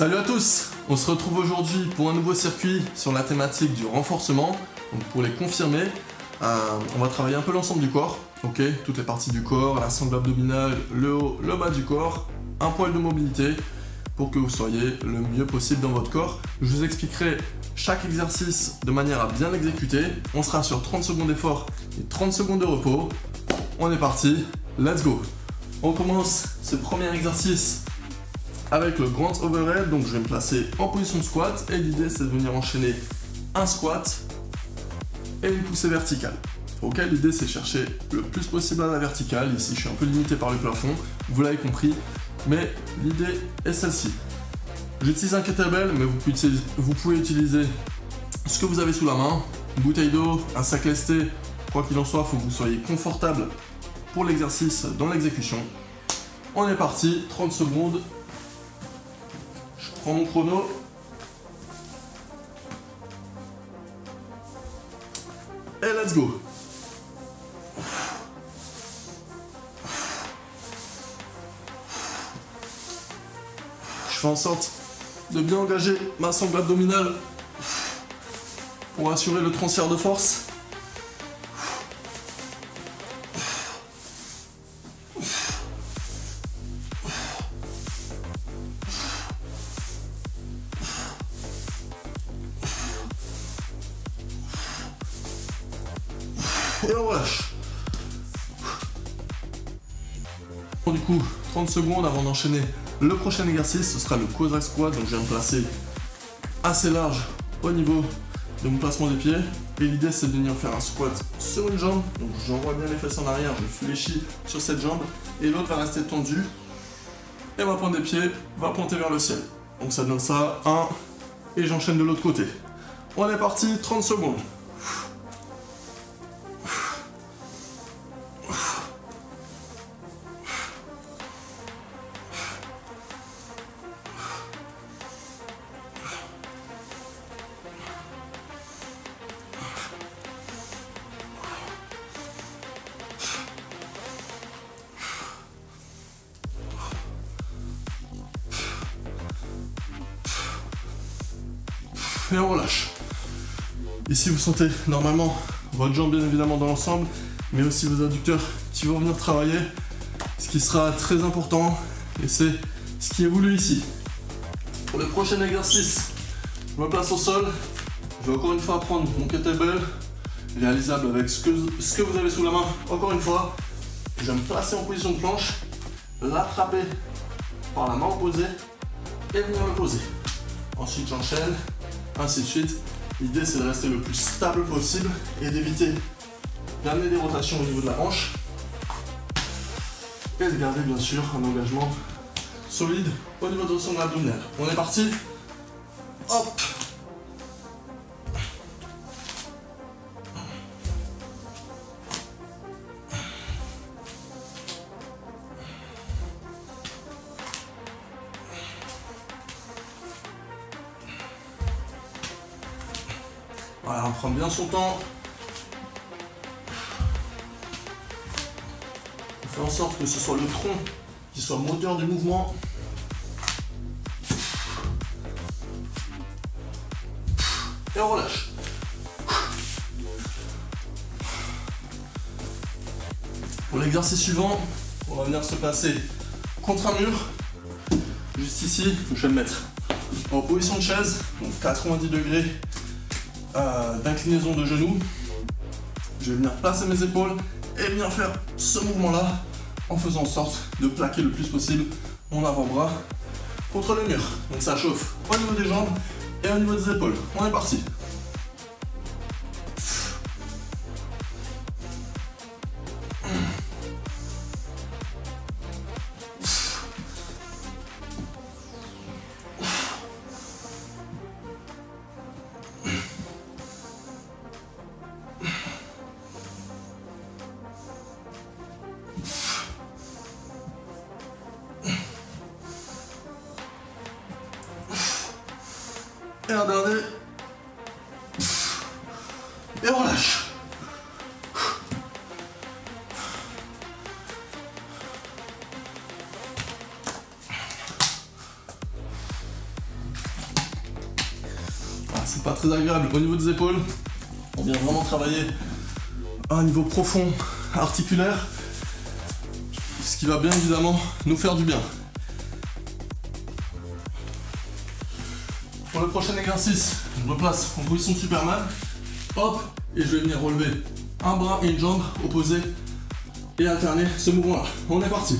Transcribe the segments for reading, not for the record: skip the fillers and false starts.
Salut à tous, on se retrouve aujourd'hui pour un nouveau circuit sur la thématique du renforcement. Donc pour les confirmer, on va travailler un peu l'ensemble du corps, ok, toutes les parties du corps, la sangle abdominale, le haut, le bas du corps, un poil de mobilité pour que vous soyez le mieux possible dans votre corps. Je vous expliquerai chaque exercice de manière à bien l'exécuter. On sera sur 30 secondes d'effort et 30 secondes de repos. On est parti, let's go. On commence ce premier exercice avec le grand overhead. Donc je vais me placer en position de squat et l'idée c'est de venir enchaîner un squat et une poussée verticale. Ok, l'idée c'est de chercher le plus possible à la verticale. Ici je suis un peu limité par le plafond, vous l'avez compris, mais l'idée est celle-ci. J'utilise un kettlebell, mais vous pouvez utiliser ce que vous avez sous la main, une bouteille d'eau, un sac lesté, quoi qu'il en soit, il faut que vous soyez confortable pour l'exercice dans l'exécution. On est parti, 30 secondes. Je prends mon chrono. Et let's go. Je fais en sorte de bien engager ma sangle abdominale pour assurer le transfert de force. Et on relâche. Du coup, 30 secondes avant d'enchaîner le prochain exercice, ce sera le Cossack Squat. Donc je viens me placer assez large au niveau de mon placement des pieds. Et l'idée c'est de venir faire un squat sur une jambe. Donc j'envoie bien les fesses en arrière, je fléchis sur cette jambe. Et l'autre va rester tendu. Et ma pointe des pieds va pointer vers le ciel. Donc ça donne ça, 1. Et j'enchaîne de l'autre côté. On est parti, 30 secondes. Et on relâche. Ici vous sentez normalement votre jambe bien évidemment dans l'ensemble, mais aussi vos adducteurs qui vont venir travailler, ce qui sera très important, et c'est ce qui est voulu ici. Pour le prochain exercice, je me place au sol. Je vais encore une fois prendre mon kettlebell, réalisable avec ce que vous avez sous la main, encore une fois. Je vais me placer en position de planche, l'attraper par la main opposée et venir le poser. Ensuite j'enchaîne, ainsi de suite. L'idée c'est de rester le plus stable possible et d'éviter d'amener des rotations au niveau de la hanche et de garder bien sûr un engagement solide au niveau de son abdominal. On est parti. Hop. Voilà, on prend bien son temps. On fait en sorte que ce soit le tronc qui soit moteur du mouvement. Et on relâche. Pour l'exercice suivant, on va venir se placer contre un mur. Juste ici, je vais me mettre en position de chaise, donc 90 degrés. D'inclinaison de genoux. Je vais venir placer mes épaules et venir faire ce mouvement là en faisant en sorte de plaquer le plus possible mon avant-bras contre le mur. Donc ça chauffe au niveau des jambes et au niveau des épaules. On est parti. Et un dernier. Et on relâche. c'est pas très agréable. Au niveau des épaules, on vient vraiment travailler à un niveau profond articulaire, ce qui va bien évidemment nous faire du bien. Pour le prochain exercice, je me place en position de Superman, hop, et je vais venir relever un bras et une jambe opposés et alterner ce mouvement-là. On est parti.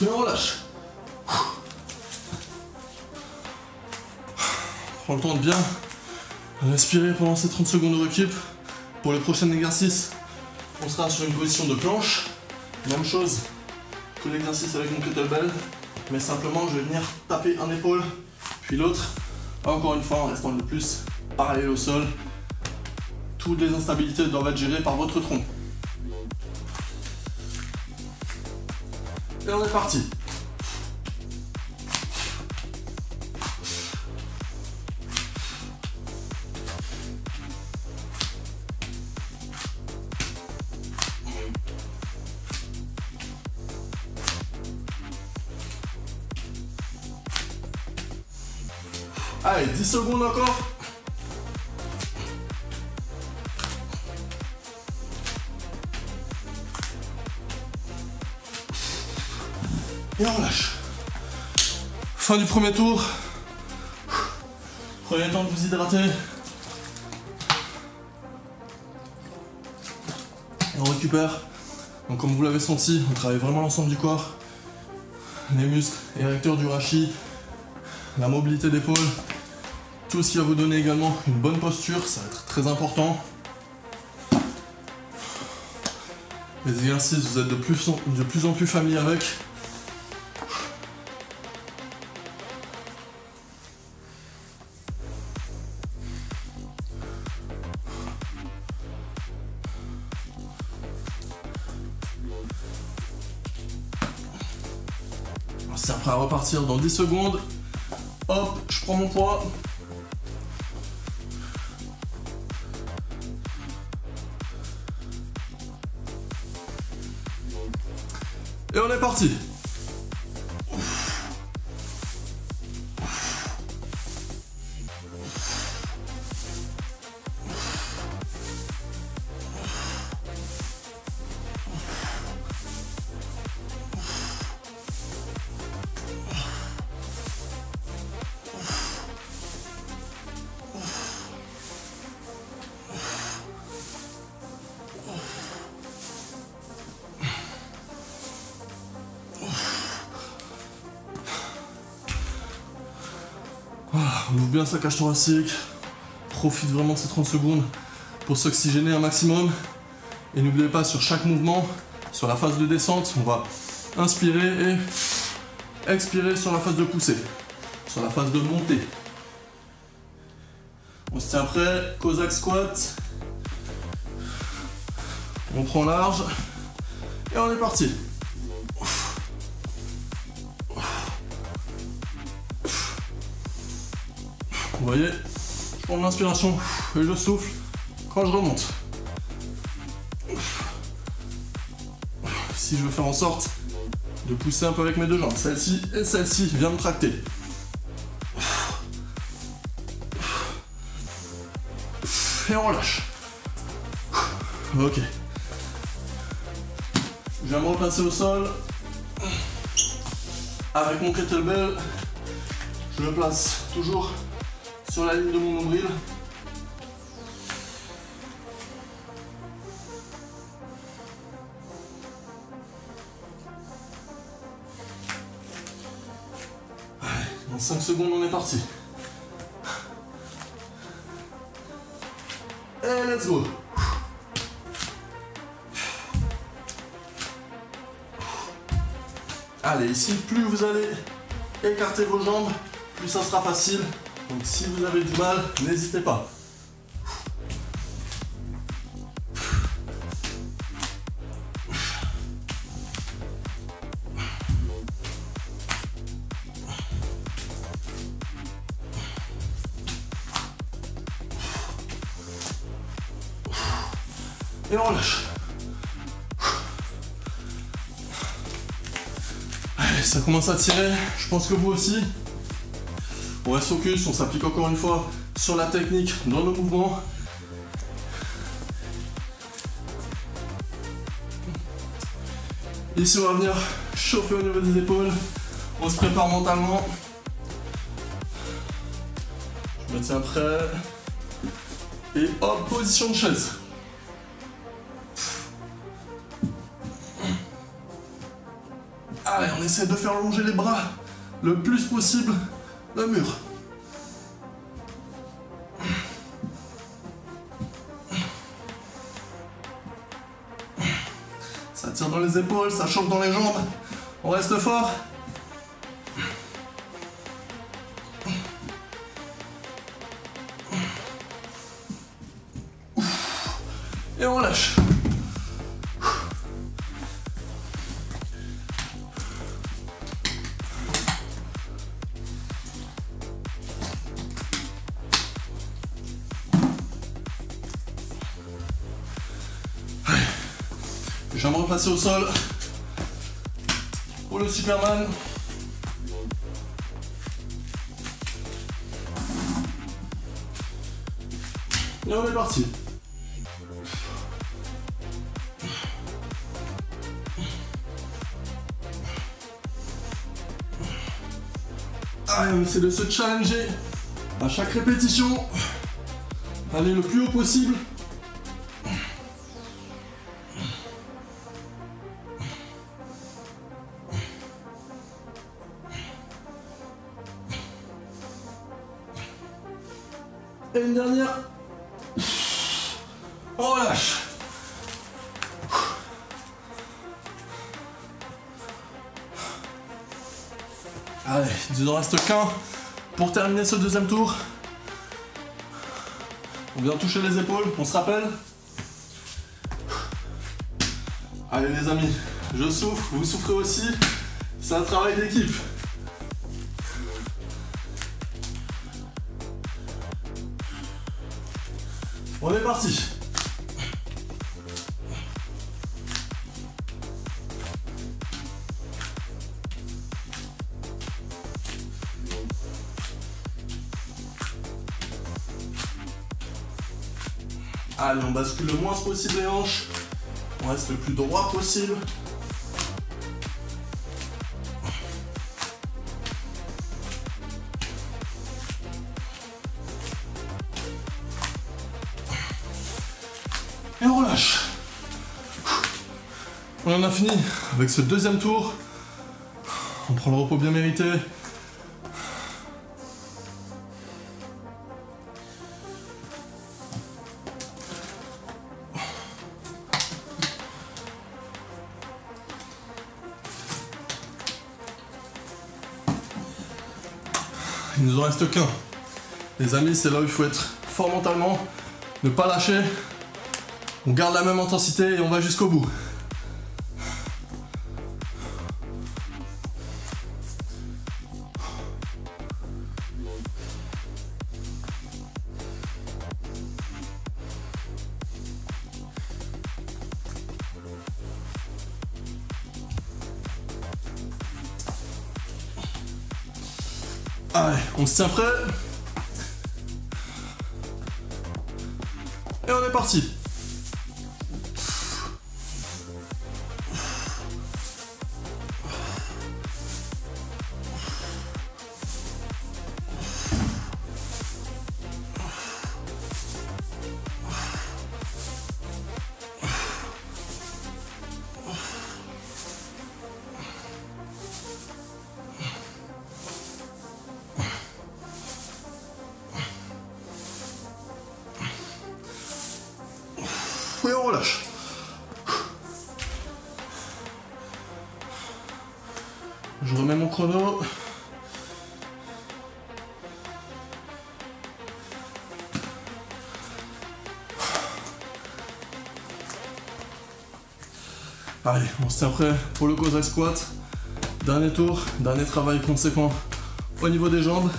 Et on relâche. Prends le temps de bien respirer pendant ces 30 secondes de récup. Pour le prochain exercice, on sera sur une position de planche. Même chose que l'exercice avec mon kettlebell, mais simplement je vais venir taper un épaule, puis l'autre. Encore une fois en restant le plus parallèle au sol. Toutes les instabilités doivent être gérées par votre tronc. Et on est parti. Allez, 10 secondes encore. Et on relâche. Fin du premier tour. Prenez le temps de vous hydrater. Et on récupère. Donc comme vous l'avez senti, on travaille vraiment l'ensemble du corps. Les muscles érecteurs du rachis, la mobilité d'épaule. Tout ce qui va vous donner également une bonne posture, ça va être très important. Les exercices, vous êtes de plus en plus familier avec. C'est après à repartir dans 10 secondes. Hop, je prends mon poids. Et on est parti. On ouvre bien sa cage thoracique, profite vraiment de ces 30 secondes pour s'oxygéner un maximum. Et n'oubliez pas, sur chaque mouvement, sur la phase de descente, on va inspirer et expirer sur la phase de poussée, sur la phase de montée. On se tient prêt, Cossack squat. On prend large et on est parti. Vous voyez, je prends l'inspiration et je souffle quand je remonte. Ici, je veux faire en sorte de pousser un peu avec mes deux jambes. Celle-ci et celle-ci viennent me tracter. Et on relâche. Ok. Je viens me replacer au sol. Avec mon kettlebell, je me place toujours sur la ligne de mon nombril. Allez, dans 5 secondes, on est parti. Et let's go. Allez, ici, plus vous allez écarter vos jambes, plus ça sera facile Donc si vous avez du mal, n'hésitez pas. Et on relâche. Allez, ça commence à tirer, je pense que vous aussi. On reste focus, on s'applique encore une fois sur la technique dans nos mouvements. Ici, on va venir chauffer au niveau des épaules. On se prépare mentalement. Je me tiens prêt. Et hop, position de chaise. Allez, on essaie de faire longer les bras le plus possible le mur. Ça tire dans les épaules, ça chauffe dans les jambes. On reste fort. Et on relâche. Je vais me replacer au sol pour le Superman. Et on est parti. Allez, on essaie de se challenger à chaque répétition. Aller le plus haut possible. Et une dernière. On relâche. Allez, il ne reste qu'un pour terminer ce deuxième tour. On vient toucher les épaules, on se rappelle. Allez les amis, je souffre, vous souffrez aussi. C'est un travail d'équipe. On est parti. Allez, on bascule le moins possible les hanches. On reste le plus droit possible. Et on relâche. On en a fini avec ce deuxième tour. On prend le repos bien mérité. Il nous en reste qu'un. Les amis, c'est là où il faut être fort mentalement, ne pas lâcher. On garde la même intensité et on va jusqu'au bout. Allez, on se tient prêt. Et on est parti. Et on relâche. Je remets mon chrono. Allez, on se tient prêt pour le Cossack squat. Dernier tour, dernier travail conséquent au niveau des jambes.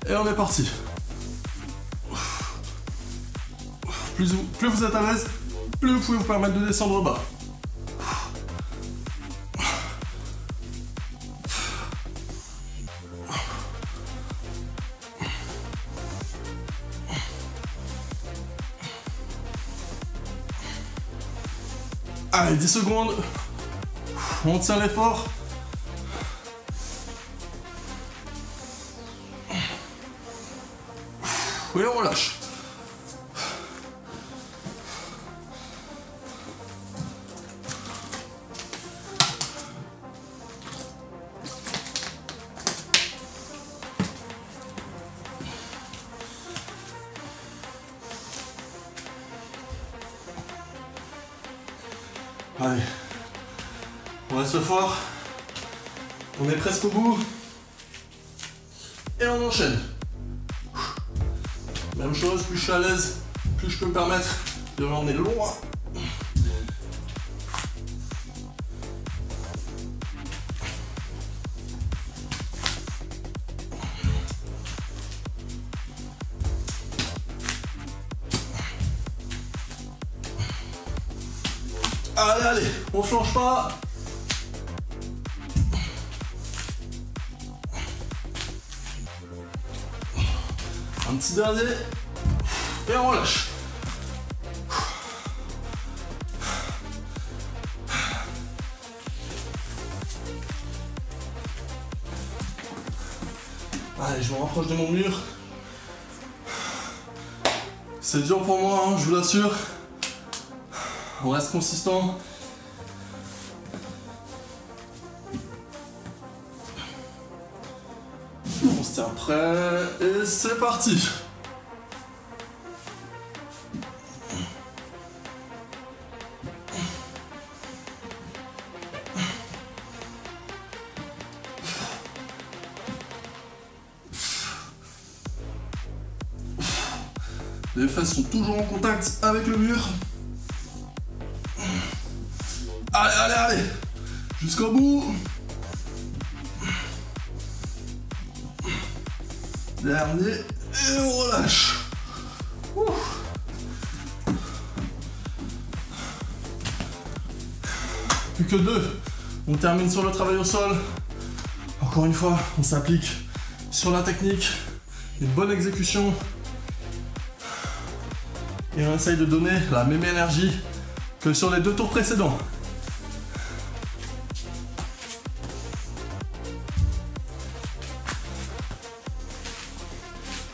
Et on est parti. Plus vous êtes à l'aise, plus vous pouvez vous permettre de descendre au bas. Allez, 10 secondes. On tient l'effort. Et on relâche. Allez, on reste fort, on est presque au bout, et on enchaîne. Même chose, plus je suis à l'aise, plus je peux me permettre de l'emmener loin. Allez, allez, on flanche pas. Un petit dernier. Et on relâche. Allez, je me rapproche de mon mur. C'est dur pour moi, hein, je vous l'assure. On reste consistant. On se tient prêt et c'est parti. Les fesses sont toujours en contact avec le mur. Allez, allez, allez, jusqu'au bout. Dernier, et on relâche. Plus que 2. On termine sur le travail au sol. Encore une fois, on s'applique sur la technique, une bonne exécution. Et on essaye de donner la même énergie que sur les 2 tours précédents.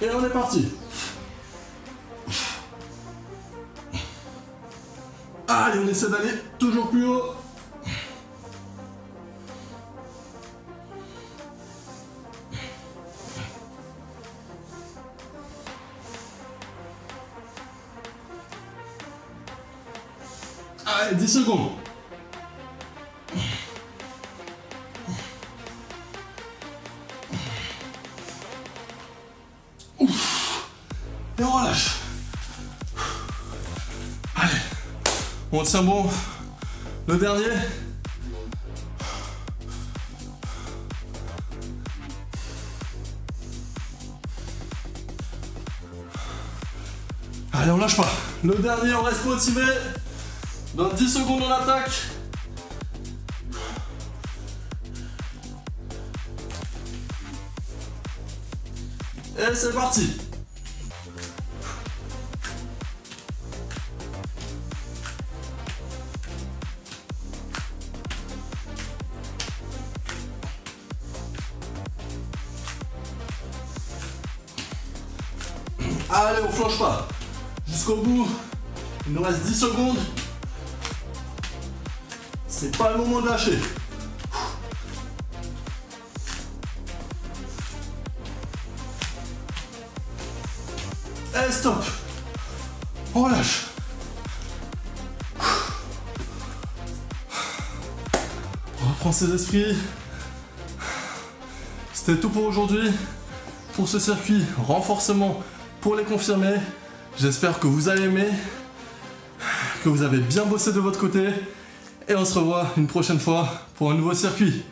Et on est parti. Allez, on essaie d'aller toujours plus haut. Allez, 10 secondes. Et on relâche. Allez, on tient bon. Le dernier. Allez, on lâche pas. Le dernier, on reste motivé. Dans 10 secondes, on attaque. Et c'est parti. Allez, on flanche pas. Jusqu'au bout. Il nous reste 10 secondes. C'est pas le moment de lâcher. Et stop. On relâche. On reprend ses esprits. C'était tout pour aujourd'hui. Pour ce circuit renforcement pour les confirmés. J'espère que vous avez aimé, que vous avez bien bossé de votre côté. Et on se revoit une prochaine fois pour un nouveau circuit.